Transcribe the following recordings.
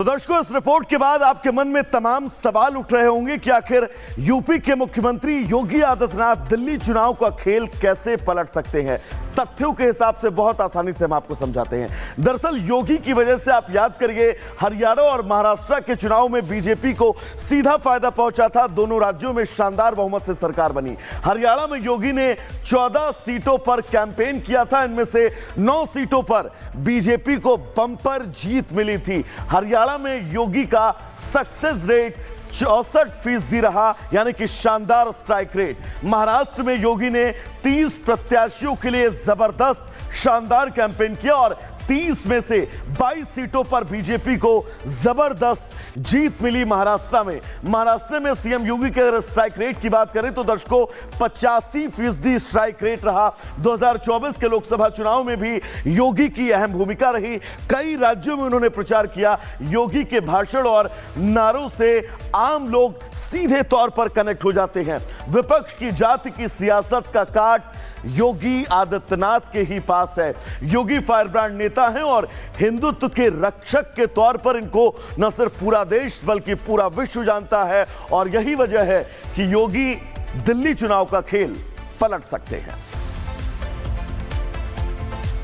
दर्शकों, इस रिपोर्ट के बाद आपके मन में तमाम सवाल उठ रहे होंगे कि आखिर यूपी के मुख्यमंत्री योगी आदित्यनाथ दिल्ली चुनाव का खेल कैसे पलट सकते हैं। तथ्यों के हिसाब से बहुत आसानी से हम आपको समझाते हैं। दरअसल योगी की वजह से आप याद करिए, हरियाणा और महाराष्ट्र के चुनाव में बीजेपी को सीधा फायदा पहुंचा था। दोनों राज्यों में शानदार बहुमत से सरकार बनी। हरियाणा में योगी ने 14 सीटों पर कैंपेन किया था, इनमें से 9 सीटों पर बीजेपी को बम्पर जीत मिली थी। हरियाणा में योगी का सक्सेस रेट 64% रहा, यानी कि शानदार स्ट्राइक रेट। महाराष्ट्र में योगी ने 30 प्रत्याशियों के लिए जबरदस्त शानदार कैंपेन किया और 30 में से 22 सीटों पर बीजेपी को जबरदस्त जीत मिली। महाराष्ट्र में सीएम योगी के अगर स्ट्राइक रेट की बात करें तो दर्शकों 85% स्ट्राइक रेट रहा। 2024 के लोकसभा चुनाव में भी योगी की अहम भूमिका रही। कई राज्यों में उन्होंने प्रचार किया। योगी के भाषण और नारों से आम लोग सीधे तौर पर कनेक्ट हो जाते हैं। विपक्ष की जाति की सियासत का काट योगी आदित्यनाथ के ही पास है। योगी फायरब्रांड नेता हैं और हिंदुत्व के रक्षक के तौर पर इनको न सिर्फ पूरा देश बल्कि पूरा विश्व जानता है, और यही वजह है कि योगी दिल्ली चुनाव का खेल पलट सकते हैं।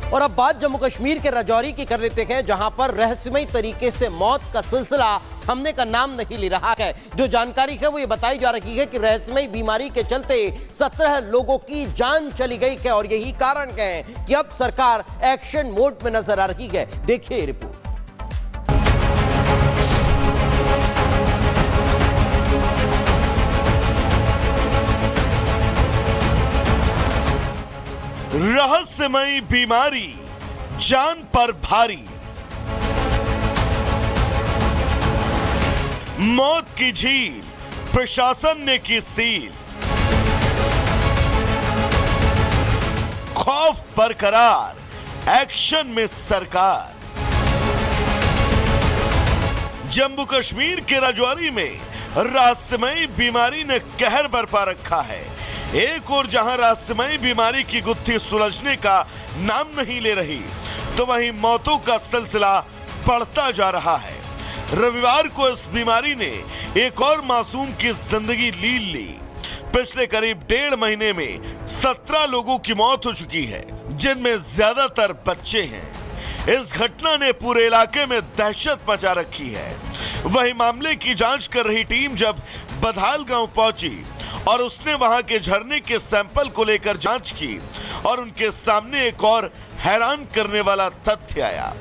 और अब बात जम्मू कश्मीर के राजौरी की कर लेते हैं, जहां पर रहस्यमयी तरीके से मौत का सिलसिला थमने का नाम नहीं ले रहा है। जो जानकारी है वो ये बताई जा रही है कि रहस्यमयी बीमारी के चलते 17 लोगों की जान चली गई है, और यही कारण है कि अब सरकार एक्शन मोड में नजर आ रही है। देखिए रिपोर्ट। रहस्यमयी बीमारी जान पर भारी, मौत की झील प्रशासन ने की सील, खौफ बरकरार एक्शन में सरकार। जम्मू कश्मीर के राजौरी में रहस्यमयी बीमारी ने कहर बरपा रखा है। एक और जहां रहस्यमयी बीमारी की गुत्थी सुलझने का नाम नहीं ले रही, तो वहीं मौतों का सिलसिला बढ़ता जा रहा है। रविवार को इस बीमारी ने एक और मासूम की जिंदगी लील ली। पिछले करीब 1.5 महीने में 17 लोगों की मौत हो चुकी है, जिनमें ज्यादातर बच्चे हैं। इस घटना ने पूरे इलाके में दहशत मचा रखी है। वहीं मामले की जांच कर रही टीम जब बधाल गांव पहुंची और उसने वहां के झरने के सैंपल को लेकर जांच की, और उनके सामने एक और हैरान करने वाला तथ्य आया।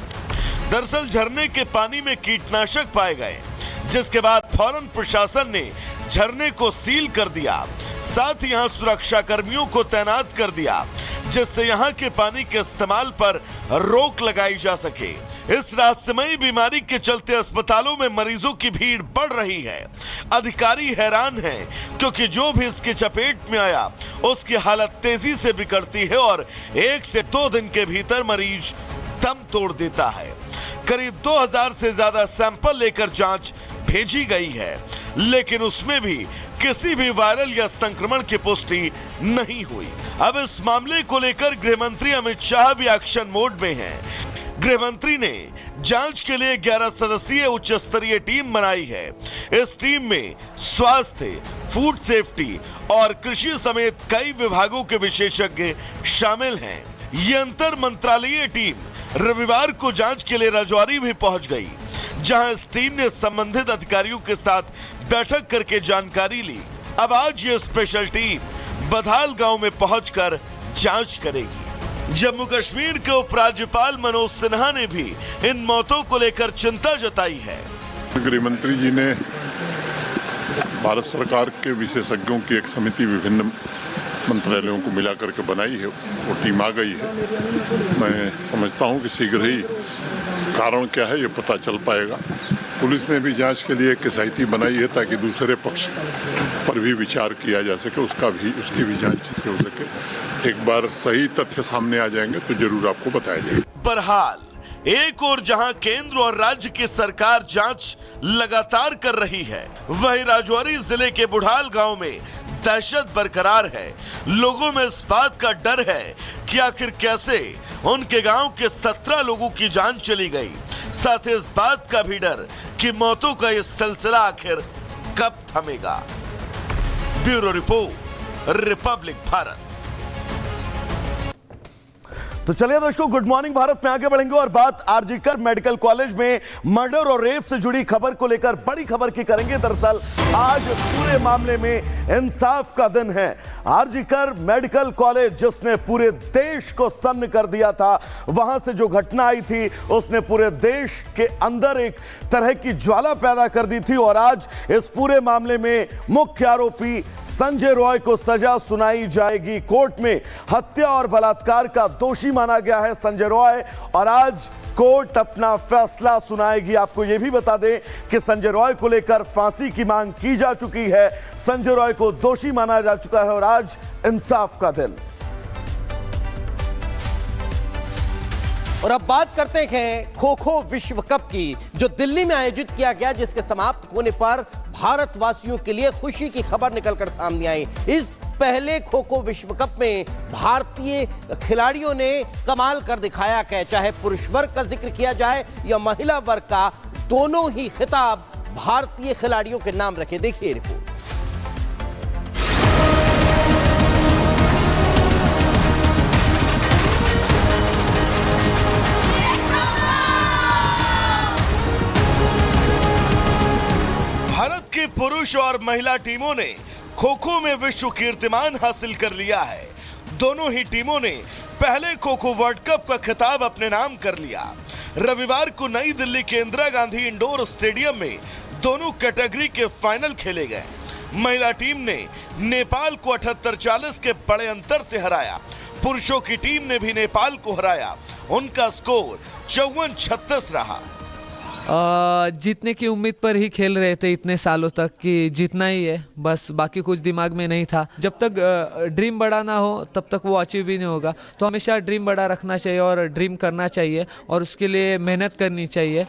दरअसल झरने के पानी में कीटनाशक पाए गए, जिसके बाद फौरन प्रशासन ने झरने को सील कर दिया। साथ ही यहां सुरक्षा कर्मियों को तैनात कर दिया, जिससे यहां के पानी के इस्तेमाल पर रोक लगाई जा सके। इस रहस्यमयी बीमारी के चलते अस्पतालों में मरीजों की भीड़ बढ़ रही है। अधिकारी हैरान हैं, क्योंकि जो भी इसकी चपेट में आया उसकी हालत तेजी से बिगड़ती है और 1 से 2 दिन के भीतर मरीज दम तोड़ देता है। करीब 2000 से ज्यादा सैंपल लेकर जांच भेजी गई है, लेकिन उसमें भी किसी भी वायरल या संक्रमण की पुष्टि नहीं हुई। अब इस मामले को लेकर गृह मंत्री अमित शाह भी एक्शन मोड में हैं। गृह मंत्री ने जांच के लिए 11 सदस्यीय उच्च स्तरीय टीम बनाई है। इस टीम में स्वास्थ्य, फूड सेफ्टी और कृषि समेत कई विभागों के विशेषज्ञ शामिल हैं। ये अंतर मंत्रालयीय टीम रविवार को जांच के लिए राजौरी भी पहुंच गई, जहां इस टीम ने संबंधित अधिकारियों के साथ बैठक करके जानकारी ली। अब आज ये स्पेशल टीम बधाल गांव में पहुंचकर जांच करेगी। जम्मू कश्मीर के उपराज्यपाल मनोज सिन्हा ने भी इन मौतों को लेकर चिंता जताई है। गृह मंत्री जी ने भारत सरकार के विशेषज्ञों की एक समिति विभिन्न मंत्रालयों को मिला करके बनाई है, वो टीम आ गई है। मैं समझता हूँ कि शीघ्र ही कारण क्या है ये पता चल पाएगा। पुलिस ने भी जांच के लिए एक SIT बनाई है, ताकि दूसरे पक्ष पर भी विचार किया जा सके, उसकी भी जांच हो सके। एक बार सही तथ्य सामने आ जाएंगे तो जरूर आपको बताया जाएगा। बहरहाल एक और जहां केंद्र और राज्य की सरकार जांच लगातार कर रही है, वहीं राजौरी जिले के बुढ़ाल गांव में दहशत बरकरार है। लोगों में इस बात का डर है कि आखिर कैसे उनके गांव के 17 लोगों की जान चली गई। साथ ही इस बात का भी डर कि मौतों का यह सिलसिला आखिर कब थमेगा। Bureau report, Republic Bharat. तो चलिए दोस्तों, गुड मॉर्निंग भारत में आगे बढ़ेंगे और बात आरजीकर मेडिकल कॉलेज में मर्डर और रेप से जुड़ी खबर को लेकर बड़ी खबर की करेंगे। दरअसल आज इस पूरे मामले में इंसाफ का दिन है। आरजीकर मेडिकल कॉलेज जिसने पूरे देश को सन्न कर दिया था, वहां से जो घटना आई थी उसने पूरे देश के अंदर एक तरह की ज्वाला पैदा कर दी थी और आज इस पूरे मामले में मुख्य आरोपी संजय रॉय को सजा सुनाई जाएगी। कोर्ट में हत्या और बलात्कार का दोषी माना गया है संजय रॉय और आज कोर्ट अपना फैसला सुनाएगी। आपको यह भी बता दें कि संजय रॉय को लेकर फांसी की मांग की जा चुकी है। संजय रॉय को दोषी माना जा चुका है और आज इंसाफ का दिन। और अब बात करते हैं खो खो विश्व कप की, जो दिल्ली में आयोजित किया गया, जिसके समाप्त होने पर भारतवासियों के लिए खुशी की खबर निकलकर सामने आई। इस पहले खो खो विश्व कप में भारतीय खिलाड़ियों ने कमाल कर दिखाया है। चाहे पुरुष वर्ग का जिक्र किया जाए या महिला वर्ग का, दोनों ही खिताब भारतीय खिलाड़ियों के नाम रखे। देखिए रिपोर्ट। भारत की पुरुष और महिला टीमों ने खो खो में विश्व कीर्तिमान हासिल कर लिया है। दोनों ही टीमों ने पहले खो खो वर्ल्ड कप का खिताब अपने नाम कर लिया। रविवार को नई दिल्ली के इंदिरा गांधी इंडोर स्टेडियम में दोनों कैटेगरी के फाइनल खेले गए। महिला टीम ने नेपाल को 78-40 के बड़े अंतर से हराया। पुरुषों की टीम ने भी नेपाल को हराया। उनका स्कोर 54-36 रहा। जीतने की उम्मीद पर ही खेल रहे थे इतने सालों तक कि जीतना ही है, बस बाकी कुछ दिमाग में नहीं था। जब तक ड्रीम बड़ा ना हो तब तक वो अचीव भी नहीं होगा। तो हमेशा ड्रीम बड़ा रखना चाहिए और ड्रीम करना चाहिए और उसके लिए मेहनत करनी चाहिए,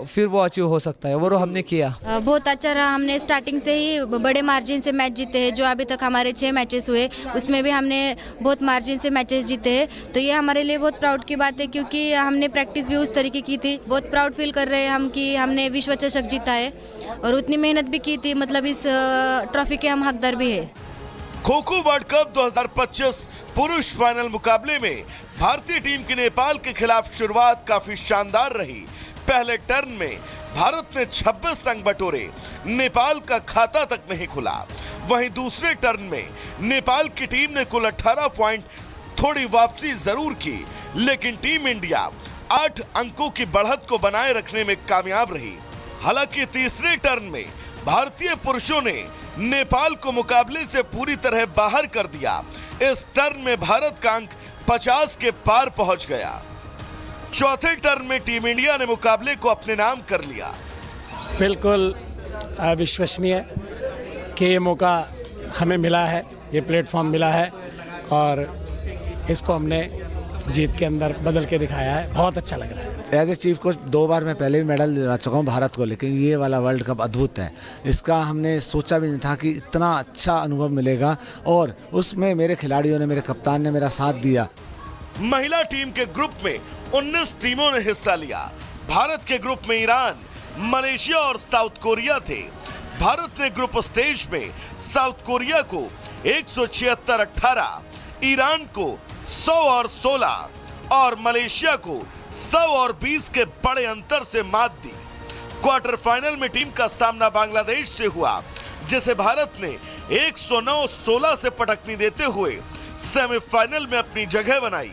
फिर वो अचीव हो सकता है। वो हमने किया। बहुत अच्छा रहा। हमने स्टार्टिंग से ही बड़े मार्जिन से मैच जीते हैं। जो अभी तक हमारे 6 मैचेस हुए उसमें भी हमने बहुत मार्जिन से मैचेस जीते हैं। तो ये हमारे लिए बहुत प्राउड की बात है, क्योंकि हमने प्रैक्टिस भी उस तरीके की थी। बहुत प्राउड फील कर रहे हैं हम कि हमने विश्व चषक जीता है और उतनी मेहनत भी की थी। मतलब इस ट्रॉफी के हम हकदार भी हैं। खो खो वर्ल्ड कप 2025 पुरुष फाइनल मुकाबले में भारतीय टीम की नेपाल के खिलाफ शुरुआत काफी शानदार रही। पहले टर्न में भारत ने 26 अंक बटोरे, नेपाल का खाता तक नहीं खुला। वहीं दूसरे टर्न में नेपाल की टीम ने कुल 18 पॉइंट थोड़ी वापसी जरूर की, लेकिन टीम इंडिया 8 अंकों की बढ़त को बनाए रखने में कामयाब रही। हालांकि तीसरे टर्न में भारतीय पुरुषों ने नेपाल को मुकाबले से पूरी तरह बाहर कर दिया। इस टर्न में भारत का अंक 50 के पार पहुंच गया। चौथे टर्न में टीम इंडिया ने मुकाबले को अपने नाम कर लिया। बिल्कुल अविश्वसनीय कि ये मौका हमें मिला है, ये प्लेटफॉर्म मिला है और इसको हमने जीत के अंदर बदल के दिखाया है। बहुत अच्छा लग रहा है। एज ए चीफ कोच 2 बार मैं पहले भी मेडल दिला चुका हूँ भारत को, लेकिन ये वाला वर्ल्ड कप अद्भुत है। इसका हमने सोचा भी नहीं था कि इतना अच्छा अनुभव मिलेगा और उसमें मेरे खिलाड़ियों ने, मेरे कप्तान ने मेरा साथ दिया। महिला टीम के ग्रुप में 19 टीमों ने हिस्सा लिया। भारत के ग्रुप में ईरान, मलेशिया और साउथ कोरिया थे। भारत ने ग्रुप स्टेज में साउथ कोरिया को 176-18, ईरान को 100 और 16 और मलेशिया को 100 और 20 के बड़े अंतर से मात दी। क्वार्टर फाइनल में टीम का सामना बांग्लादेश से हुआ, जिसे भारत ने 109-16 से पटकनी देते हुए सेमीफाइनल में अपनी जगह बनाई।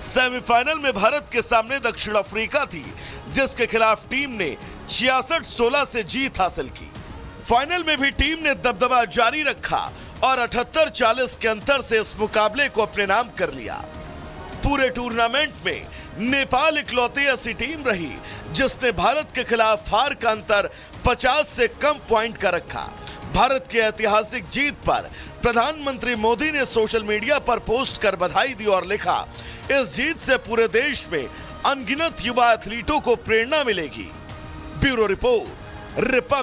सेमीफाइनल में भारत के सामने दक्षिण अफ्रीका थी, जिसके खिलाफ टीम ने 66-16 से जीत हासिल की। फाइनल में भी टीम ने दबदबा जारी रखा और 78-40 के अंतर से इस मुकाबले को अपने नाम कर लिया। पूरे टूर्नामेंट में नेपाल इकलौती ऐसी टीम रही जिसने भारत के खिलाफ हार का अंतर 50 से कम पॉइंट का रखा। भारत की ऐतिहासिक जीत पर प्रधानमंत्री मोदी ने सोशल मीडिया पर पोस्ट कर बधाई दी और लिखा, इस जीत से पूरे देश में अनगिनत युवा एथलीटों को प्रेरणा मिलेगी। Bureau report, Republic.